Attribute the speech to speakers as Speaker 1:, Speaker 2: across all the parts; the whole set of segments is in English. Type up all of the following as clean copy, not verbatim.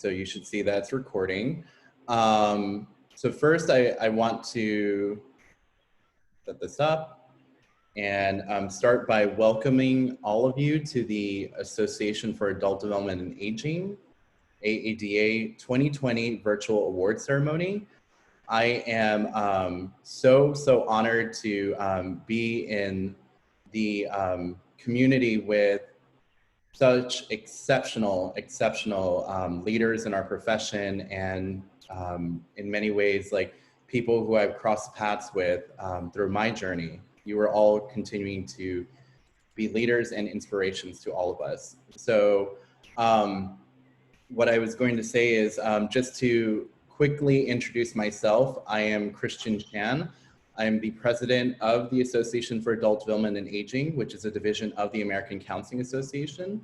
Speaker 1: So you should see that it's recording. So first I want to set this up and start by welcoming all of you to the Association for Adult Development and Aging, AADA 2020 Virtual Award Ceremony. I am so honored to be in the community with such exceptional leaders in our profession, and in many ways, like people who I've crossed paths with through my journey. You are all continuing to be leaders and inspirations to all of us. So what I was going to say is just to quickly introduce myself. I am Christian Chan. I am the president of the Association for Adult Development and Aging, which is a division of the American Counseling Association.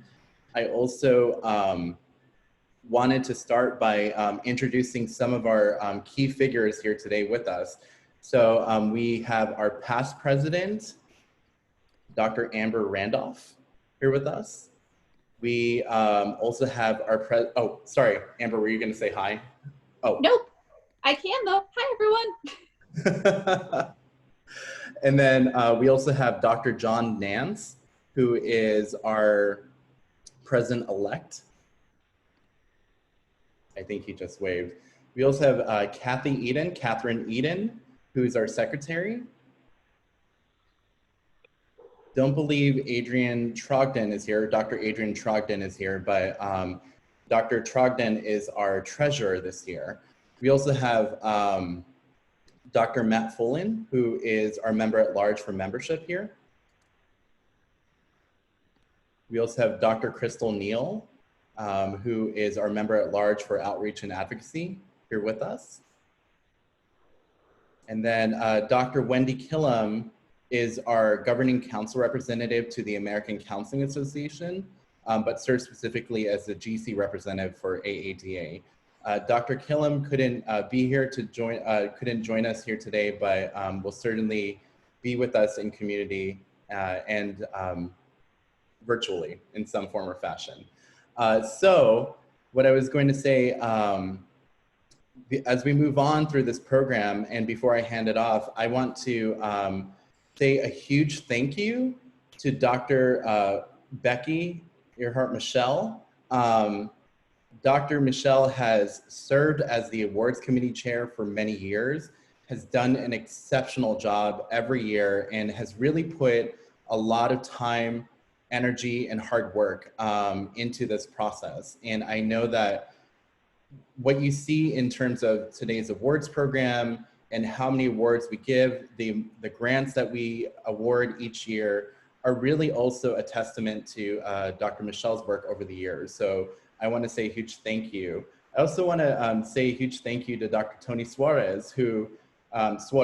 Speaker 1: I also wanted to start by introducing some of our key figures here today with us. So we have our past president, Dr. Amber Randolph, here with us. We also have our oh, sorry, Amber, were you going to say hi? Oh.
Speaker 2: Nope, I can though. Hi, everyone.
Speaker 1: And then we also have Dr. John Nance, who is our president-elect. I think he just waved. We also have Katherine Eden, who is our secretary. Don't believe Adrian Trogdon is here. Dr. Adrian Trogdon is here, but Dr. Trogdon is our treasurer this year. We also have Dr. Matt Fullen, who is our member at large for membership here. We also have Dr. Crystal Neal, who is our member at large for outreach and advocacy here with us. And then Dr. Wendy Killam is our governing council representative to the American Counseling Association, but serves specifically as the GC representative for AADA. Dr. Killam couldn't be here to join, couldn't join us here today, but will certainly be with us in community and virtually in some form or fashion. So what I was going to say, as we move on through this program and before I hand it off, I want to say a huge thank you to Dr. Becky Earhart Michelle. Dr. Michelle has served as the awards committee chair for many years, has done an exceptional job every year, and has really put a lot of time, energy, and hard work into this process. And I know that what you see in terms of today's awards program and how many awards we give, the grants that we award each year are really also a testament to Dr. Michelle's work over the years. So I want to say a huge thank you. I also want to say a huge thank you to Dr. Tony Suarez, who is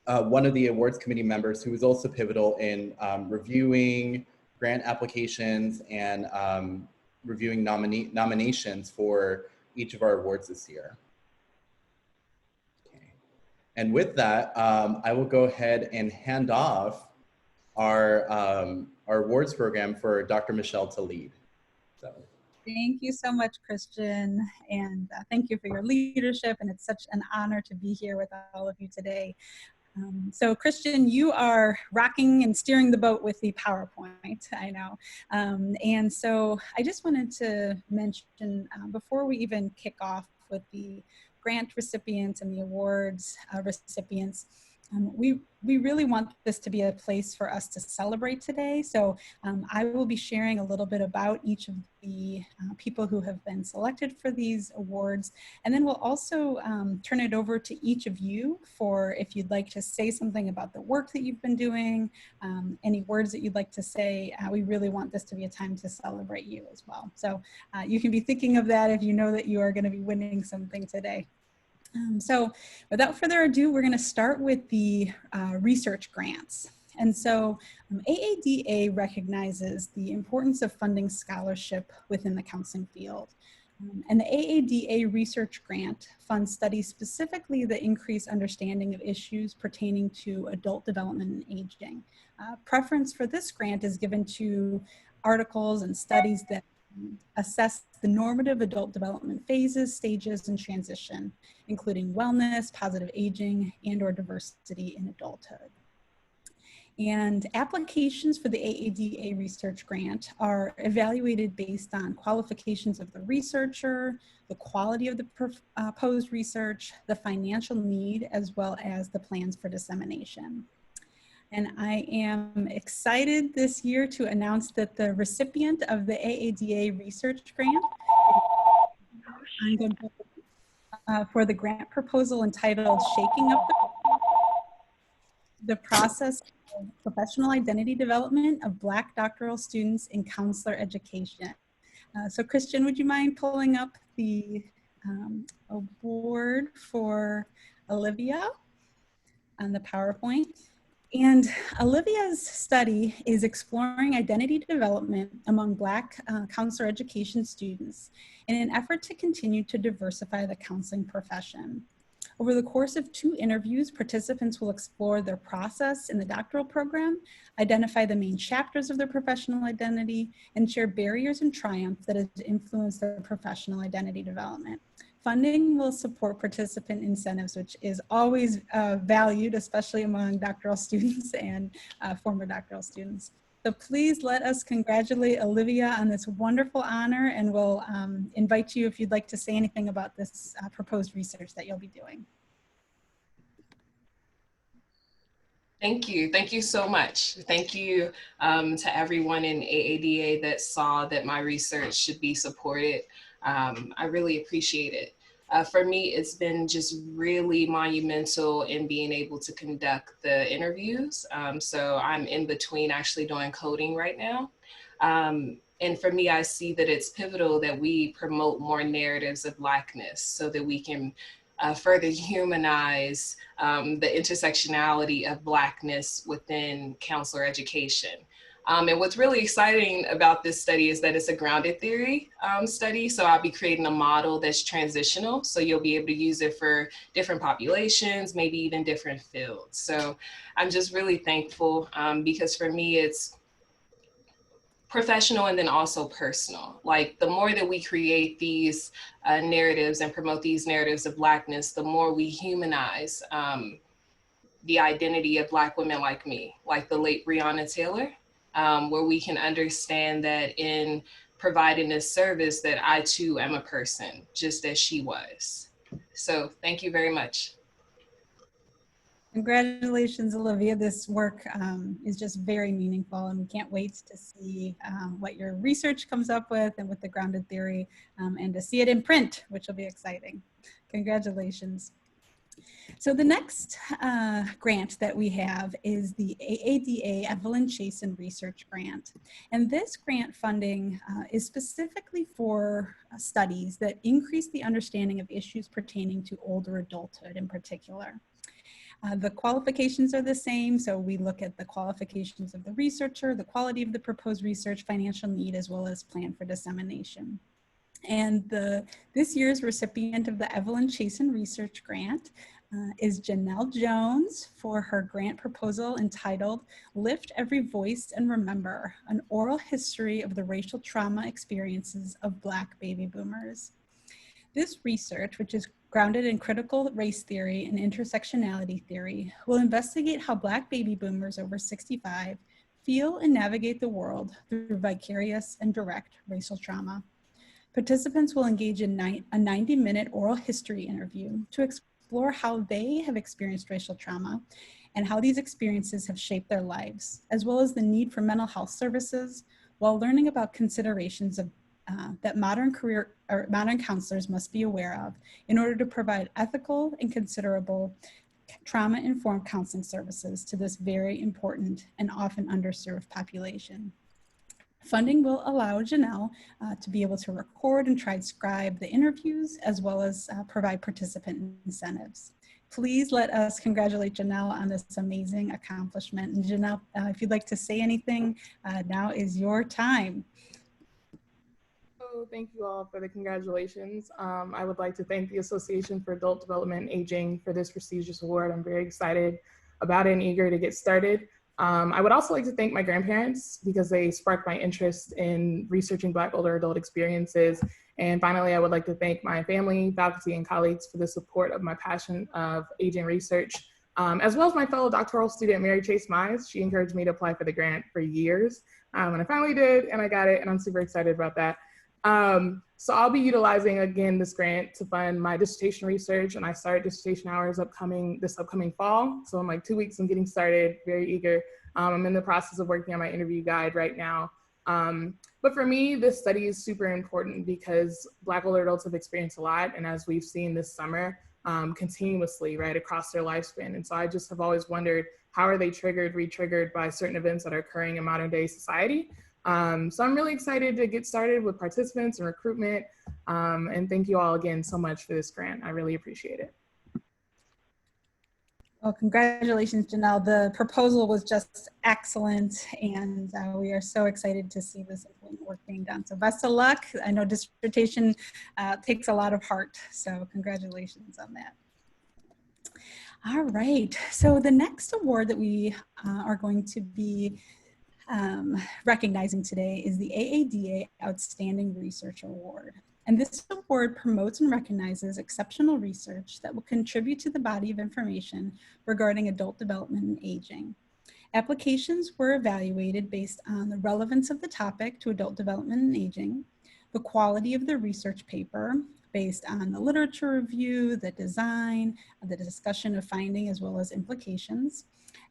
Speaker 1: one of the awards committee members who was also pivotal in reviewing grant applications and reviewing nominations for each of our awards this year. Okay. And with that, I will go ahead and hand off our awards program for Dr. Michelle to lead. So.
Speaker 2: Thank you so much, Christian, and thank you for your leadership, and it's such an honor to be here with all of you today. So Christian, you are rocking and steering the boat with the PowerPoint, I know. And so I just wanted to mention, before we even kick off with the grant recipients and the awards recipients, we really want this to be a place for us to celebrate today. So I will be sharing a little bit about each of the people who have been selected for these awards. And then we'll also turn it over to each of you for if you'd like to say something about the work that you've been doing, any words that you'd like to say. We really want this to be a time to celebrate you as well. So you can be thinking of that if you know that you are going to be winning something today. So without further ado, we're going to start with the research grants. And so AADA recognizes the importance of funding scholarship within the counseling field. And the AADA Research Grant funds studies specifically that increase understanding of issues pertaining to adult development and aging. Preference for this grant is given to articles and studies that assess the normative adult development phases, stages, and transition, including wellness, positive aging, and/or diversity in adulthood. And applications for the AADA research grant are evaluated based on qualifications of the researcher, the quality of the proposed research, the financial need, as well as the plans for dissemination. And I am excited this year to announce that the recipient of the AADA research grant for the grant proposal entitled Shaking Up the Process of Professional Identity Development of Black Doctoral Students in Counselor Education. So Christian, would you mind pulling up the award for Olivia on the PowerPoint? And Olivia's study is exploring identity development among Black counselor education students in an effort to continue to diversify the counseling profession. Over the course of 2 interviews, participants will explore their process in the doctoral program, identify the main chapters of their professional identity, and share barriers and triumphs that have influenced their professional identity development. Funding will support participant incentives, which is always valued, especially among doctoral students and former doctoral students. So please let us congratulate Olivia on this wonderful honor, and we'll invite you if you'd like to say anything about this proposed research that you'll be doing.
Speaker 3: Thank you. Thank you so much. Thank you to everyone in AADA that saw that my research should be supported. I really appreciate it. For me, it's been just really monumental in being able to conduct the interviews. So I'm in between actually doing coding right now. And for me, I see that it's pivotal that we promote more narratives of Blackness so that we can further humanize the intersectionality of Blackness within counselor education. And what's really exciting about this study is that it's a grounded theory study. So I'll be creating a model that's transitional. So you'll be able to use it for different populations, maybe even different fields. So I'm just really thankful because for me, it's professional and then also personal. Like the more that we create these narratives and promote these narratives of Blackness, the more we humanize the identity of Black women like me, like the late Breonna Taylor. Where we can understand that in providing this service that I too am a person, just as she was. So thank you very much.
Speaker 2: Congratulations, Olivia. This work is just very meaningful, and we can't wait to see what your research comes up with and with the grounded theory, and to see it in print, which will be exciting. Congratulations. So the next grant that we have is the AADA Evelyn Chasan Research Grant. And this grant funding is specifically for studies that increase the understanding of issues pertaining to older adulthood in particular. The qualifications are the same, so we look at the qualifications of the researcher, the quality of the proposed research, financial need, as well as plan for dissemination. And this year's recipient of the Evelyn Chasan Research Grant is Janelle Jones for her grant proposal entitled Lift Every Voice and Remember, an oral history of the racial trauma experiences of Black baby boomers. This research, which is grounded in critical race theory and intersectionality theory, will investigate how Black baby boomers over 65 feel and navigate the world through vicarious and direct racial trauma. Participants will engage in a 90-minute oral history interview to explore how they have experienced racial trauma and how these experiences have shaped their lives, as well as the need for mental health services, while learning about considerations of, that modern counselors must be aware of in order to provide ethical and considerable trauma-informed counseling services to this very important and often underserved population. Funding will allow Janelle to be able to record and transcribe the interviews, as well as provide participant incentives. Please let us congratulate Janelle on this amazing accomplishment. And Janelle, if you'd like to say anything, now is your time.
Speaker 4: Thank you all for the congratulations. I would like to thank the Association for Adult Development and Aging for this prestigious award. I'm very excited about it and eager to get started. I would also like to thank my grandparents because they sparked my interest in researching Black older adult experiences. And finally, I would like to thank my family, faculty, and colleagues for the support of my passion of aging research, as well as my fellow doctoral student, Mary Chase Mize. She encouraged me to apply for the grant for years. And I finally did, and I got it, and I'm super excited about that. So I'll be utilizing, again, this grant to fund my dissertation research, and I start dissertation hours this upcoming fall. So in like 2 weeks, I'm getting started, very eager. I'm in the process of working on my interview guide right now. But for me, this study is super important because Black older adults have experienced a lot, and as we've seen this summer, continuously, right, across their lifespan. And so I just have always wondered, how are they triggered, re-triggered by certain events that are occurring in modern day society? So I'm really excited to get started with participants and recruitment. And thank you all again so much for this grant. I really appreciate it.
Speaker 2: Well, congratulations, Janelle. The proposal was just excellent, and we are so excited to see this work being done. So best of luck. I know dissertation takes a lot of heart, so congratulations on that. All right, so the next award that we are going to be recognizing today is the AADA Outstanding Research Award. And this award promotes and recognizes exceptional research that will contribute to the body of information regarding adult development and aging. Applications were evaluated based on the relevance of the topic to adult development and aging, the quality of the research paper based on the literature review, the design, the discussion of finding as well as implications,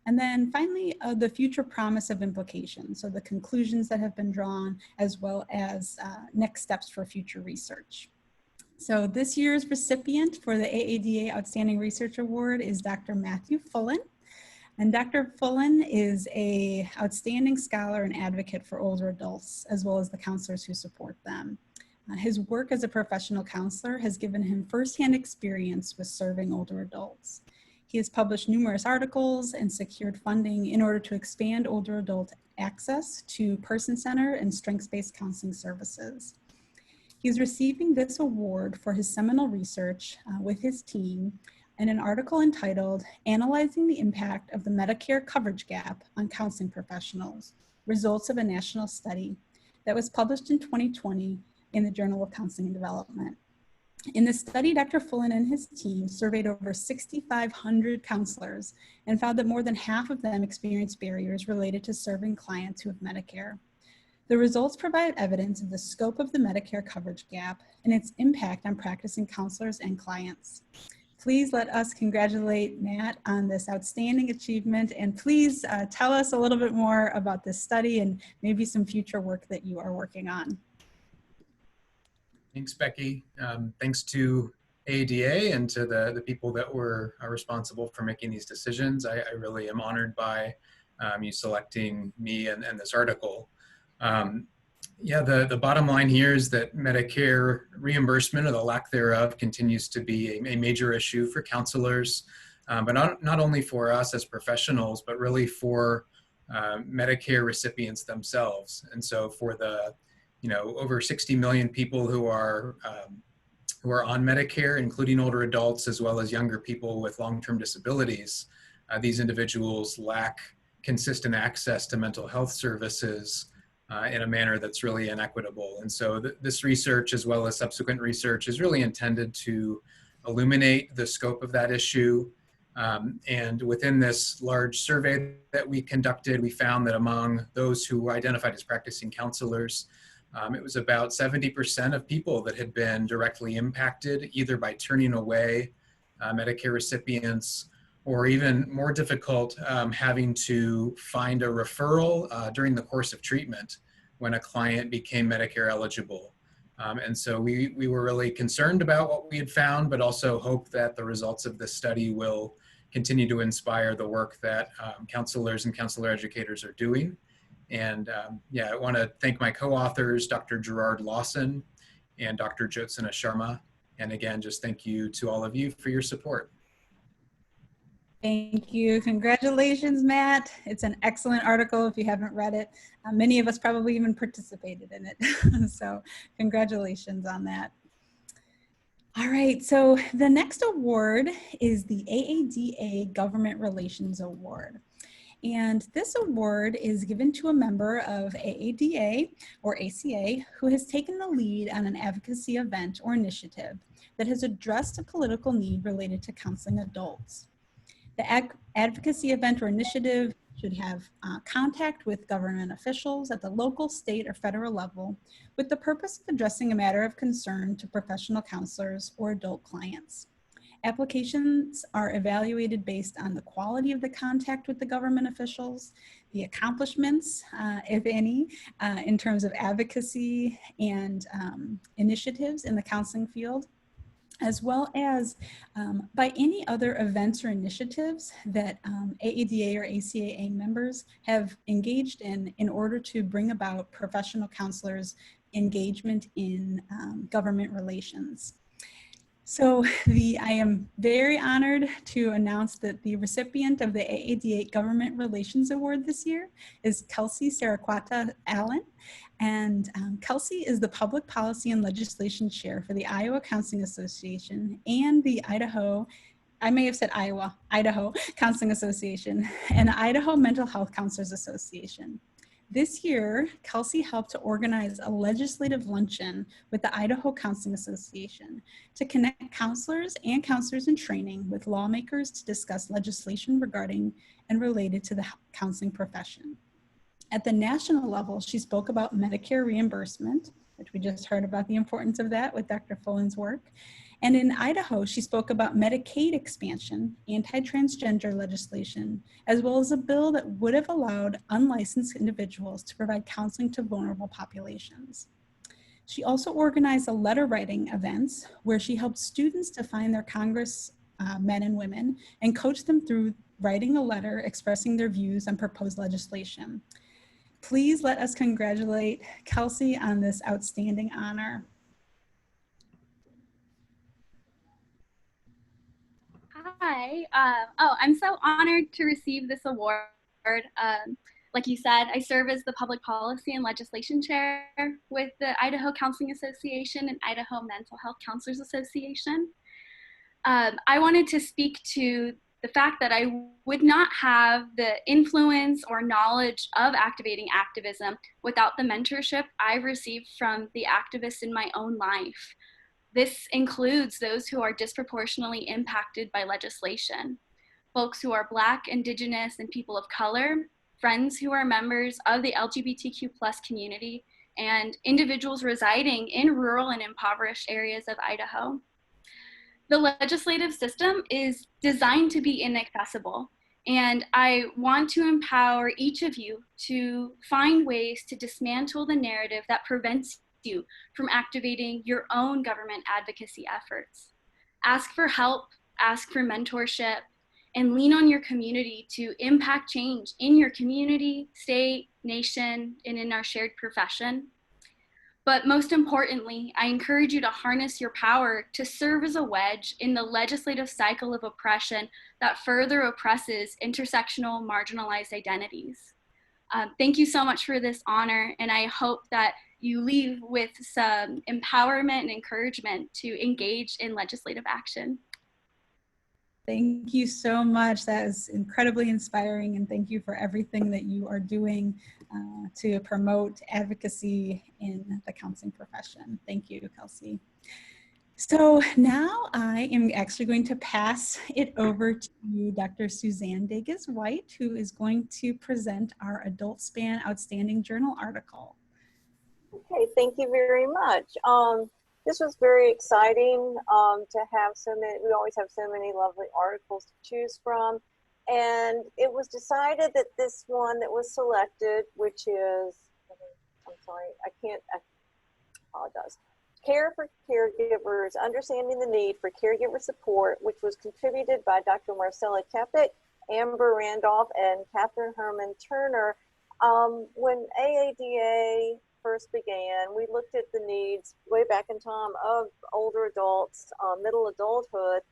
Speaker 2: and then finally, the future promise of implications, so the conclusions that have been drawn, as well as next steps for future research. So this year's recipient for the AADA Outstanding Research Award is Dr. Matthew Fullen. And Dr. Fullen is an outstanding scholar and advocate for older adults, as well as the counselors who support them. His work as a professional counselor has given him firsthand experience with serving older adults. He has published numerous articles and secured funding in order to expand older adult access to person-centered and strengths-based counseling services. He's receiving this award for his seminal research with his team in an article entitled "Analyzing the Impact of the Medicare Coverage Gap on Counseling Professionals, Results of a National Study," that was published in 2020 in the Journal of Counseling and Development. In the study, Dr. Fullen and his team surveyed over 6,500 counselors and found that more than half of them experienced barriers related to serving clients who have Medicare. The results provide evidence of the scope of the Medicare coverage gap and its impact on practicing counselors and clients. Please let us congratulate Matt on this outstanding achievement, and please tell us a little bit more about this study and maybe some future work that you are working on.
Speaker 5: Thanks, Becky. Thanks to AADA and to the people that are responsible for making these decisions. I really am honored by you selecting me and this article. Yeah, the bottom line here is that Medicare reimbursement, or the lack thereof, continues to be a major issue for counselors, but not only for us as professionals, but really for Medicare recipients themselves. And so for the over 60 million people who are on Medicare, including older adults, as well as younger people with long-term disabilities, these individuals lack consistent access to mental health services in a manner that's really inequitable. And so this research, as well as subsequent research, is really intended to illuminate the scope of that issue. And within this large survey that we conducted, we found that among those who were identified as practicing counselors, it was about 70% of people that had been directly impacted, either by turning away Medicare recipients, or even more difficult, having to find a referral during the course of treatment when a client became Medicare eligible. And so we were really concerned about what we had found, but also hope that the results of this study will continue to inspire the work that counselors and counselor educators are doing. And yeah, I want to thank my co-authors, Dr. Gerard Lawson and Dr. Jyotsna Sharma. And again, just thank you to all of you for your support.
Speaker 2: Thank you. Congratulations, Matt. It's an excellent article if you haven't read it. Many of us probably even participated in it. So congratulations on that. All right, so the next award is the AADA Government Relations Award. And this award is given to a member of AADA or ACA who has taken the lead on an advocacy event or initiative that has addressed a political need related to counseling adults. The advocacy event or initiative should have contact with government officials at the local, state, or federal level with the purpose of addressing a matter of concern to professional counselors or adult clients. Applications are evaluated based on the quality of the contact with the government officials, the accomplishments, if any, in terms of advocacy and initiatives in the counseling field, as well as by any other events or initiatives that AADA or ACAA members have engaged in order to bring about professional counselors' engagement in government relations. So I am very honored to announce that the recipient of the AADA Government Relations Award this year is Kelsey Sarasqueta-Allen. And Kelsey is the Public Policy and Legislation Chair for the Iowa Counseling Association and the Idaho, I may have said Iowa, Idaho Counseling Association and Idaho Mental Health Counselors Association. This year, Kelsey helped to organize a legislative luncheon with the Idaho Counseling Association to connect counselors and counselors in training with lawmakers to discuss legislation regarding and related to the counseling profession. At the national level, she spoke about Medicare reimbursement, which we just heard about the importance of that with Dr. Fullen's work. And in Idaho, she spoke about Medicaid expansion, anti-transgender legislation, as well as a bill that would have allowed unlicensed individuals to provide counseling to vulnerable populations. She also organized a letter writing events where she helped students to find their Congress men and women and coach them through writing a letter expressing their views on proposed legislation. Please let us congratulate Kelsey on this outstanding honor.
Speaker 6: Hi. I'm so honored to receive this award. Like you said, I serve as the Public Policy and Legislation Chair with the Idaho Counseling Association and Idaho Mental Health Counselors Association. I wanted to speak to the fact that I would not have the influence or knowledge of activating activism without the mentorship I've received from the activists in my own life. This includes those who are disproportionately impacted by legislation, folks who are Black, Indigenous, and people of color, friends who are members of the LGBTQ+ community, and individuals residing in rural and impoverished areas of Idaho. The legislative system is designed to be inaccessible, and I want to empower each of you to find ways to dismantle the narrative that prevents you from activating your own government advocacy efforts. Ask for help, ask for mentorship, and lean on your community to impact change in your community, state, nation, and in our shared profession. But most importantly, I encourage you to harness your power to serve as a wedge in the legislative cycle of oppression that further oppresses intersectional marginalized identities. Thank you so much for this honor, and I hope that you leave with some empowerment and encouragement to engage in legislative action.
Speaker 2: Thank you so much. That is incredibly inspiring, and thank you for everything that you are doing to promote advocacy in the counseling profession. Thank you, Kelsey. So now I am actually going to pass it over to Dr. Suzanne Degas-White, who is going to present our Adultspan Outstanding Journal article.
Speaker 7: Okay, thank you very much. This was very exciting to have so many, we always have so many lovely articles to choose from. And it was decided that this one that was selected, which is, I'm sorry, I apologize. Care for Caregivers, Understanding the Need for Caregiver Support, which was contributed by Dr. Marcela Kepic, Amber Randolph, and Katherine Hermann-Turner. When AADA first began, we looked at the needs way back in time of older adults, middle adulthood.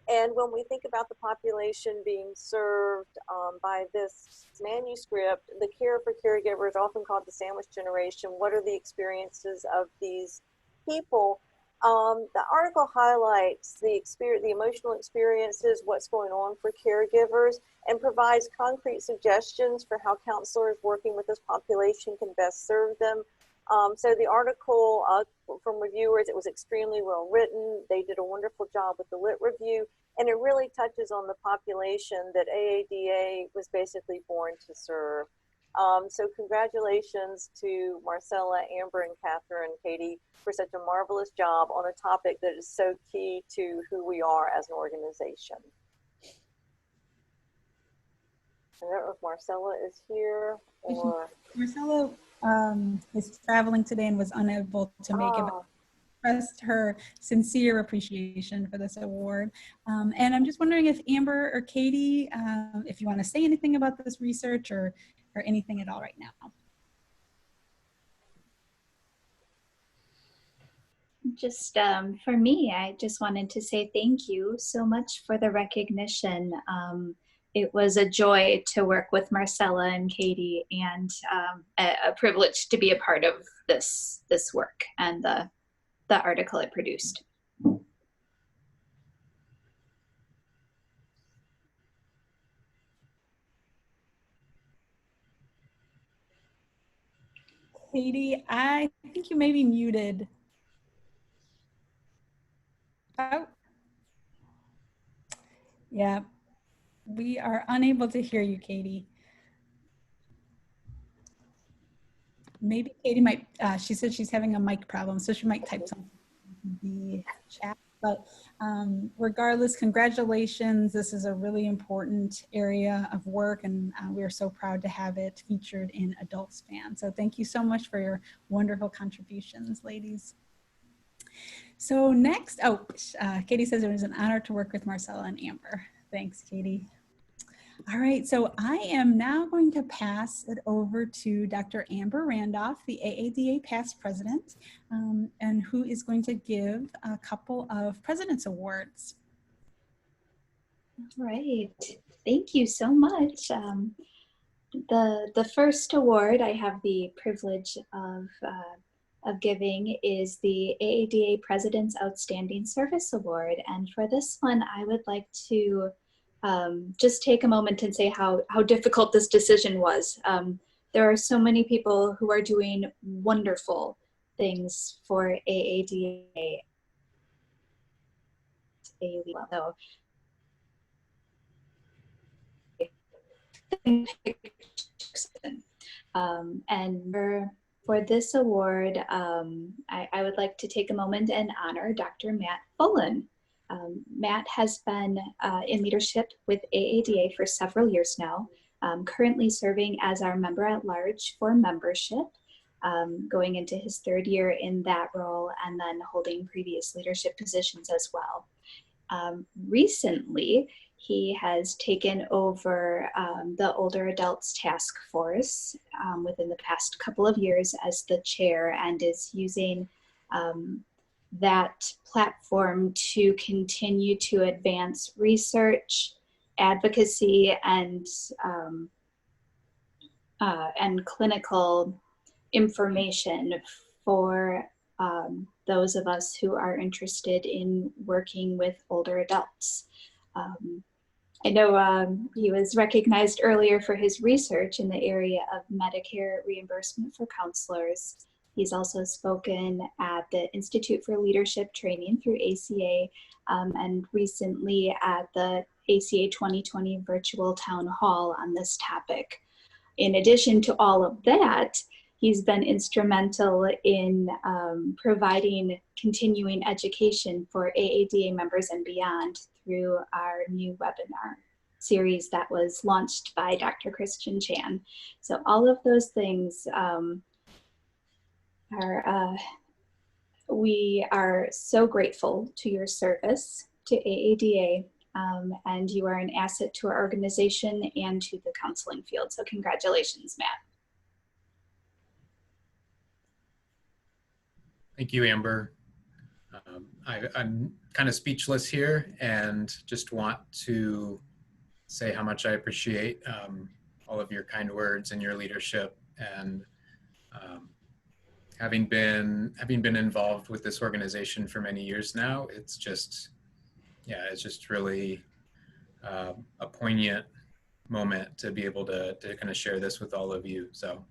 Speaker 7: And when we think about the population being served by this manuscript, the care for caregivers, often called the sandwich generation, what are the experiences of these people? The article highlights the emotional experiences, what's going on for caregivers, and provides concrete suggestions for how counselors working with this population can best serve them. So the article, from reviewers, it was extremely well written. They did a wonderful job with the lit review, and it really touches on the population that AADA was basically born to serve. So congratulations to Marcela, Amber, and Katherine, and Katie for such a marvelous job on a topic that is so key to who we are as an organization. I don't know if Marcela is here or...
Speaker 2: Marcela is traveling today and was unable to make it. Expressed her sincere appreciation for this award. And I'm just wondering if Amber or Katie, if you want to say anything about this research or anything at all right now.
Speaker 8: Just for me, I just wanted to say thank you so much for the recognition. It was a joy to work with Marcela and Katie, and a privilege to be a part of this work and the article it produced.
Speaker 2: Katie, I think you may be muted. Oh. Yeah, we are unable to hear you, Katie. Maybe Katie might, she said she's having a mic problem, so she might type something in the chat. But regardless, congratulations. This is a really important area of work, and we are so proud to have it featured in Adultspan. So thank you so much for your wonderful contributions, ladies. So next, Katie says it was an honor to work with Marcela and Amber. Thanks, Katie. All right, so I am now going to pass it over to Dr. Amber Randolph, the AADA past president, and who is going to give a couple of President's Awards.
Speaker 8: All right, thank you so much. The first award I have the privilege of giving is the AADA President's Outstanding Service Award. And for this one, I would like to just take a moment and say how difficult this decision was. There are so many people who are doing wonderful things for AADA. And for this award, I would like to take a moment and honor Dr. Matt Fullen. Matt has been in leadership with AADA for several years now, currently serving as our member at large for membership, going into his third year in that role, and then holding previous leadership positions as well. Recently, he has taken over the Older Adults Task Force within the past couple of years as the chair, and is using that platform to continue to advance research, advocacy, and clinical information for those of us who are interested in working with older adults. I know he was recognized earlier for his research in the area of Medicare reimbursement for counselors. He's also spoken at the Institute for Leadership Training through ACA, and recently at the ACA 2020 virtual town hall on this topic. In addition to all of that, he's been instrumental in providing continuing education for AADA members and beyond through our new webinar series that was launched by Dr. Christian Chan. So all of those things we are so grateful to your service to AADA, and you are an asset to our organization and to the counseling field. So congratulations, Matt.
Speaker 5: Thank you, Amber. I'm kind of speechless here, and just want to say how much I appreciate all of your kind words and your leadership, and having been involved with this organization for many years now, it's just really a poignant moment to be able to kind of share this with all of you. So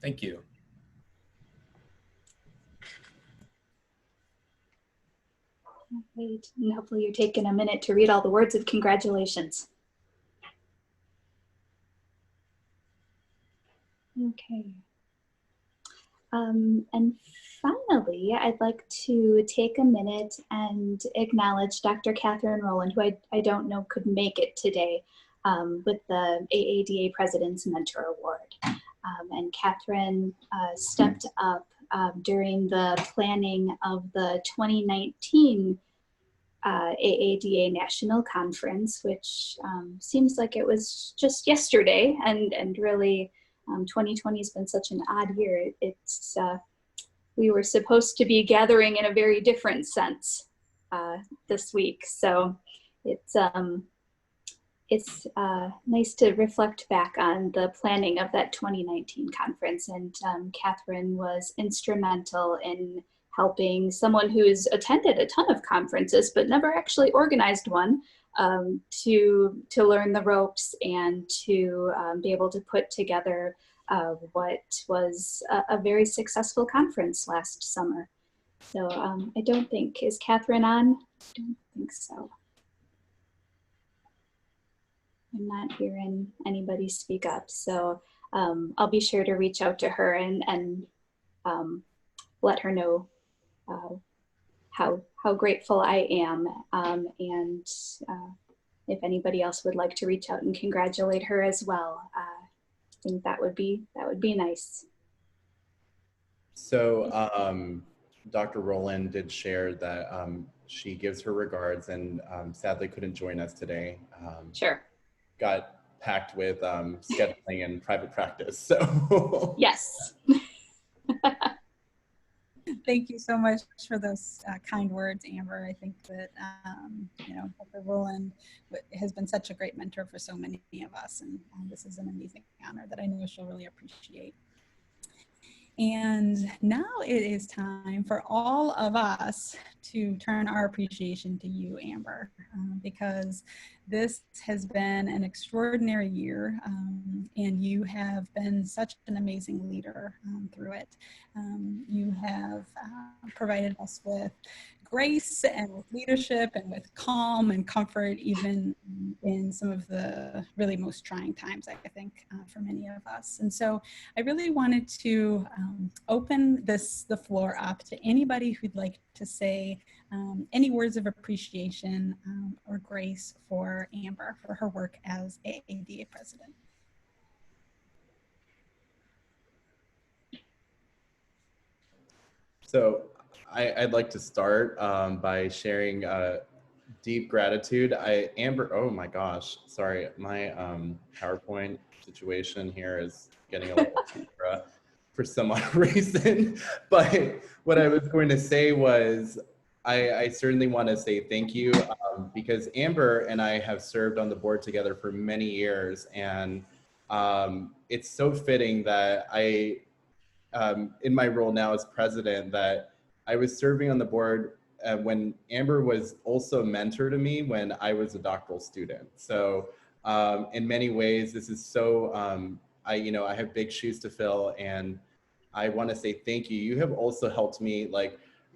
Speaker 5: thank you.
Speaker 8: Great. And hopefully you're taking a minute to read all the words of congratulations. Okay. And finally, I'd like to take a minute and acknowledge Dr. Katherine Roland, who I don't know could make it today, with the AADA President's Mentor Award. And Katherine stepped up during the planning of the 2019 AADA National Conference, which seems like it was just yesterday, and really 2020 has been such an odd year. We were supposed to be gathering in a very different sense this week, so it's nice to reflect back on the planning of that 2019 conference. And Katherine was instrumental in helping someone who's attended a ton of conferences but never actually organized one to learn the ropes and to be able to put together what was a very successful conference last summer. So I don't think, is Katherine on? I don't think so. I'm not hearing anybody speak up, so I'll be sure to reach out to her and let her know how grateful I am, and if anybody else would like to reach out and congratulate her as well, I think that would be nice.
Speaker 1: So Dr. Roland did share that she gives her regards and sadly couldn't join us today.
Speaker 8: Sure.
Speaker 1: Got packed with scheduling and private practice, so.
Speaker 8: Yes.
Speaker 2: Thank you so much for those kind words, Amber. I think that, Dr. Roland has been such a great mentor for so many of us, and this is an amazing honor that I know she'll really appreciate. And now it is time for all of us to turn our appreciation to you, Amber, because this has been an extraordinary year, and you have been such an amazing leader through it. You have provided us with grace and with leadership and with calm and comfort, even in some of the really most trying times, I think, for many of us. And so I really wanted to open the floor up to anybody who'd like to say any words of appreciation or grace for Amber for her work as AADA president.
Speaker 1: So I'd like to start by sharing deep gratitude. Amber, oh my gosh, sorry, my PowerPoint situation here is getting a little extra for some odd reason. But what I was going to say was, I certainly want to say thank you because Amber and I have served on the board together for many years, and it's so fitting that in my role now as president, that I was serving on the board when Amber was also a mentor to me when I was a doctoral student. So in many ways, this is so, I have big shoes to fill, and I want to say thank you. You have also helped me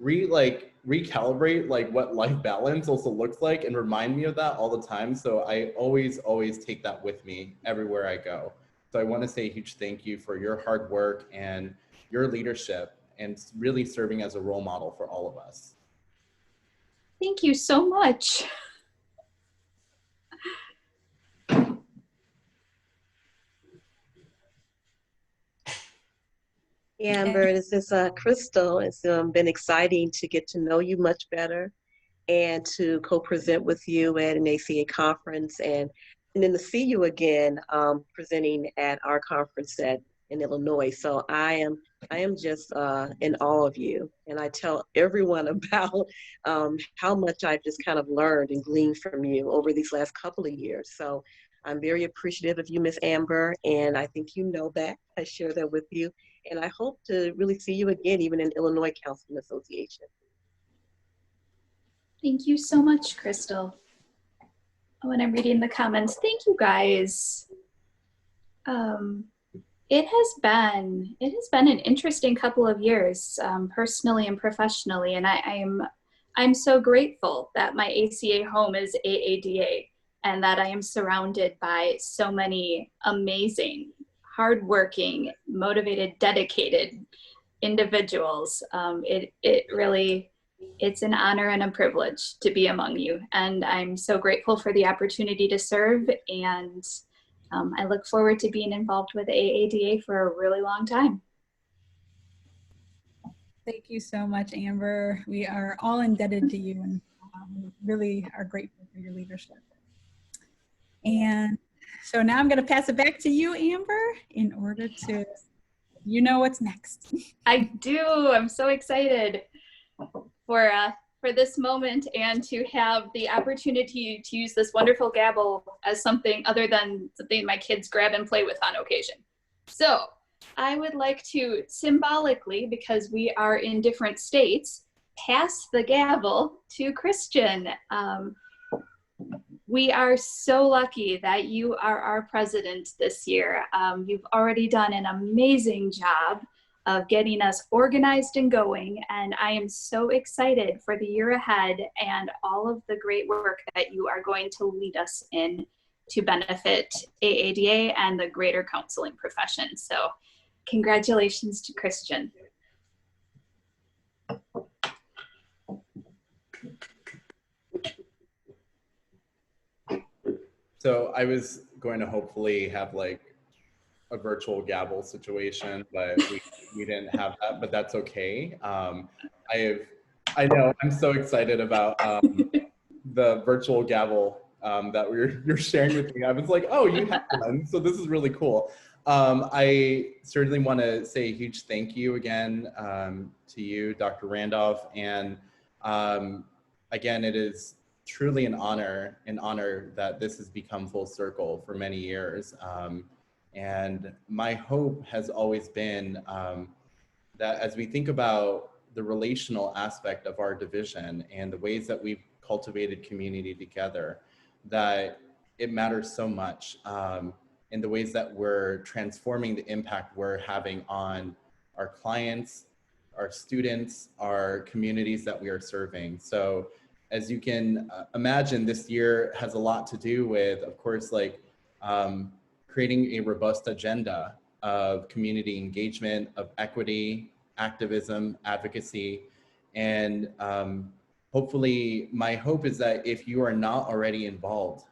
Speaker 1: recalibrate what life balance also looks like and remind me of that all the time. So I always take that with me everywhere I go. So I want to say a huge thank you for your hard work and your leadership and really serving as a role model for all of us.
Speaker 8: Thank you so much.
Speaker 9: Amber, this is Crystal. It's been exciting to get to know you much better and to co-present with you at an ACA conference, and then to see you again presenting at our conference in Illinois. So I am just in awe of you, and I tell everyone about how much I've just kind of learned and gleaned from you over these last couple of years. So I'm very appreciative of you, Miss Amber, and I think you know that. I share that with you. And I hope to really see you again, even in Illinois Counseling Association.
Speaker 8: Thank you so much, Crystal. Oh, and I'm reading the comments. Thank you, guys. It has been an interesting couple of years, personally and professionally, and I'm so grateful that my ACA home is AADA, and that I am surrounded by so many amazing, hardworking, motivated, dedicated individuals. It's an honor and a privilege to be among you, and I'm so grateful for the opportunity to serve, and I look forward to being involved with AADA for a really long time.
Speaker 2: Thank you so much, Amber. We are all indebted to you, and really are grateful for your leadership. And so now I'm going to pass it back to you, Amber, in order to, you know what's next.
Speaker 8: I do. I'm so excited for this moment and to have the opportunity to use this wonderful gavel as something other than something my kids grab and play with on occasion. So I would like to symbolically, because we are in different states, pass the gavel to Christian. We are so lucky that you are our president this year. You've already done an amazing job of getting us organized and going, and I am so excited for the year ahead and all of the great work that you are going to lead us in to benefit AADA and the greater counseling profession. So congratulations to Christian.
Speaker 1: So I was going to hopefully have like a virtual gavel situation, but we didn't have that, but that's okay. I know I'm so excited about the virtual gavel that you're sharing with me. I was like, oh, you have one, so this is really cool. I certainly want to say a huge thank you again to you, Dr. Randolph, and again, it is truly an honor that this has become full circle for many years. And my hope has always been that as we think about the relational aspect of our division and the ways that we've cultivated community together, that it matters so much in the ways that we're transforming the impact we're having on our clients, our students, our communities that we are serving. So as you can imagine, this year has a lot to do with, of course, like creating a robust agenda of community engagement, of equity, activism, advocacy. And hopefully, my hope is that if you are not already involved,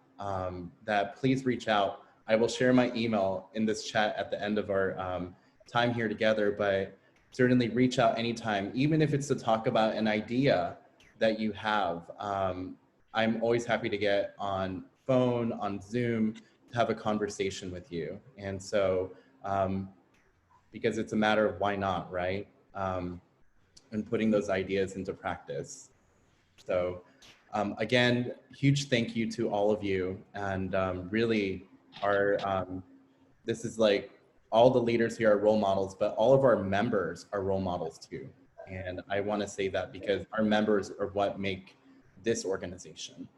Speaker 1: that please reach out. I will share my email in this chat at the end of our time here together, but certainly reach out anytime, even if it's to talk about an idea that you have. I'm always happy to get on phone, on Zoom, to have a conversation with you. And so, because it's a matter of why not, right? And putting those ideas into practice. So again, huge thank you to all of you. And really this is like, all the leaders here are role models, but all of our members are role models too. And I wanna say that because our members are what make this organization.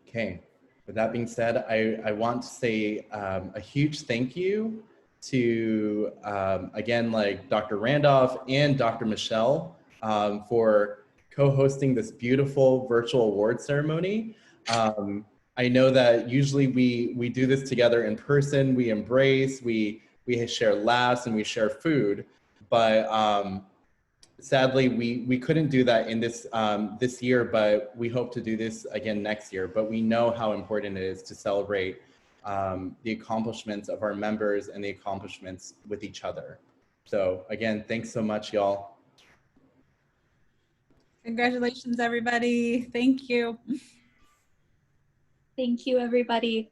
Speaker 1: Okay, with that being said, I want to say a huge thank you to, again, like Dr. Randolph and Dr. Michelle for co-hosting this beautiful virtual award ceremony. I know that usually we do this together in person, we embrace, we share laughs and we share food, but sadly, we couldn't do that in this this year, but we hope to do this again next year. But we know how important it is to celebrate the accomplishments of our members and the accomplishments with each other. So again, thanks so much, y'all.
Speaker 2: Congratulations, everybody. Thank you.
Speaker 8: Thank you, everybody.